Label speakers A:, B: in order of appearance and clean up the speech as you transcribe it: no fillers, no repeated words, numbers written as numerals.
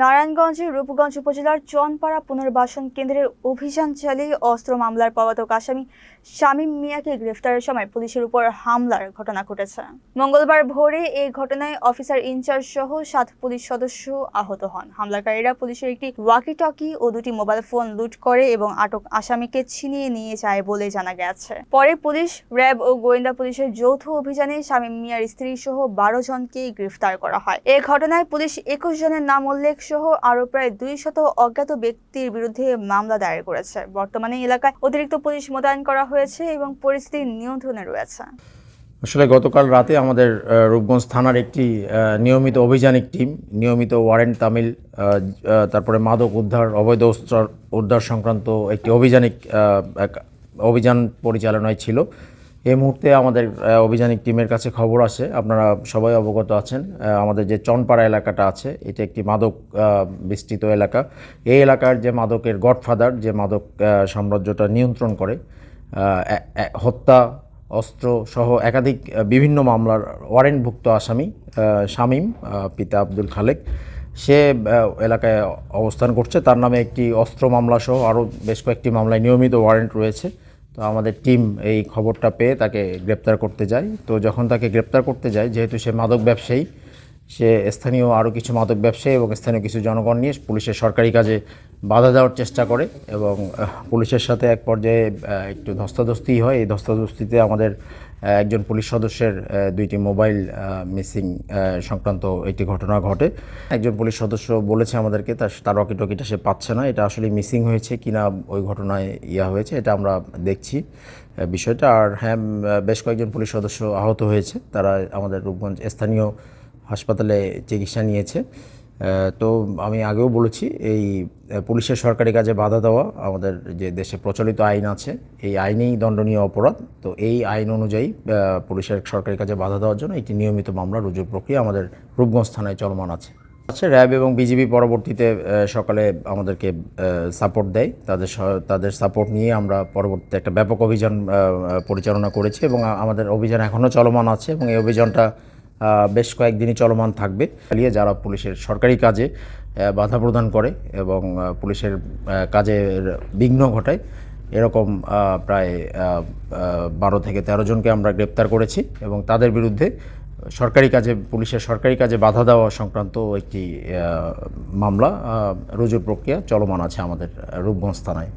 A: নারায়ণগঞ্জের রূপগঞ্জ উপজেলার চনপাড়া পুনর্বাসন কেন্দ্রের অভিযান চালিয়ে অস্ত্র মামলার পলাতক আসামি শামীম মিয়াকে গ্রেফতারের সময় পুলিশের উপর হামলার ঘটনা ঘটেছে। মঙ্গলবার ভোরে এই ঘটনায় অফিসার ইনচার্জ সহ 7 পুলিশ সদস্য আহত হন। হামলাকারীরা পুলিশের একটি ওয়াকি-টকি ও 2টি মোবাইল ফোন লুট করে এবং আটক আসামিকে ছিনিয়ে নিয়ে যায় বলে জানা গেছে। পরে পুলিশ, র্যাব ও গোয়েন্দা পুলিশের যৌথ অভিযানে শামীম মিয়ার স্ত্রী সহ 12 জনকে গ্রেফতার করা হয়। এই ঘটনায় পুলিশ 21 জনের নাম উল্লেখ সহ আরো প্রায় 200 অজ্ঞাত ব্যক্তির বিরুদ্ধে মামলা দায়ের করেছে। বর্তমানে এলাকায় অতিরিক্ত পুলিশ মোতায়েন করা হয়েছে এবং পরিস্থিতি নিয়ন্ত্রণে রয়েছে।
B: আসলে গতকাল রাতে আমাদের রূপগঞ্জ থানার একটি নিয়মিত অভিযানিক টিম নিয়মিত ওয়ারেন্ট তামিল তারপরে মাদক উদ্ধার, অবৈধ অস্ত্র উদ্ধার সংক্রান্ত একটি অভিযান পরিচালনায় ছিল। এই মুহূর্তে আমাদের অভিযানিক টিমের কাছে খবর আসে, আপনারা সবাই অবগত আছেন, আমাদের যে চনপাড়া এলাকাটা আছে এটা একটি মাদক বিস্তৃত এলাকা। এই এলাকার যে মাদকের গডফাদার, যে মাদক সাম্রাজ্যটা নিয়ন্ত্রণ করে, হত্যা, অস্ত্র সহ একাধিক বিভিন্ন মামলার ওয়ারেন্টভুক্ত আসামি শামীম, পিতা আব্দুল খালেক, সে এলাকায় অবস্থান করছে। তার নামে একটি অস্ত্র মামলা সহ আরও বেশ কয়েকটি মামলায় নিয়মিত ওয়ারেন্ট রয়েছে। তো আমাদের টিম এই খবরটা পেয়ে তাকে গ্রেপ্তার করতে যায়। তো যখন তাকে গ্রেপ্তার করতে যায়, যেহেতু সে মাদক ব্যবসায়ী, সে স্থানীয় আরও কিছু মাদক ব্যবসায়ী এবং স্থানীয় কিছু জনগণ নিয়ে পুলিশের সরকারি কাজে বাধা দেওয়ার চেষ্টা করে এবং পুলিশের সাথে এক পর্যায়ে একটু ধস্তাধস্তি হয়। এই ধস্তাধস্তিতে আমাদের একজন পুলিশ সদস্যের 2টি মোবাইল মিসিং সংক্রান্ত একটি ঘটনা ঘটে। একজন পুলিশ সদস্য বলেছে আমাদেরকে তার ওয়াকি-টকিটা সে পাচ্ছে না, এটা আসলে মিসিং হয়েছে কিনা ওই ঘটনায় হয়েছে, এটা আমরা দেখছি বিষয়টা। আর হ্যাঁ, বেশ কয়েকজন পুলিশ সদস্য আহত হয়েছে, তারা আমাদের রূপগঞ্জ স্থানীয় হাসপাতালে চিকিৎসা নিয়েছে। তো আমি আগেও বলেছি, এই পুলিশের সরকারি কাজে বাধা দেওয়া আমাদের যে দেশে প্রচলিত আইন আছে, এই আইনেই দণ্ডনীয় অপরাধ। তো এই আইন অনুযায়ী পুলিশের সরকারি কাজে বাধা দেওয়ার জন্য একটি নিয়মিত মামলা রুজুর প্রক্রিয়া আমাদের রূপগঞ্জ থানায় চলমান আছে। র্যাব এবং বিজিবি পরবর্তীতে সকালে আমাদেরকে সাপোর্ট দেয়। তাদের সাপোর্ট নিয়ে আমরা পরবর্তীতে একটা ব্যাপক অভিযান পরিচালনা করেছি এবং আমাদের অভিযান এখনও চলমান আছে এবং এই অভিযানটা বেশ কয়েকদিনই চলমান থাকবে। যারা পুলিশের সরকারি কাজে বাধা প্রদান করে এবং পুলিশের কাজের বিঘ্ন ঘটায়, এরকম প্রায় 12 থেকে 13 জনকে আমরা গ্রেপ্তার করেছি এবং তাদের বিরুদ্ধে পুলিশের সরকারি কাজে বাধা দেওয়া সংক্রান্ত একটি মামলা রুজু প্রক্রিয়া চলমান আছে আমাদের রূপগঞ্জ থানায়।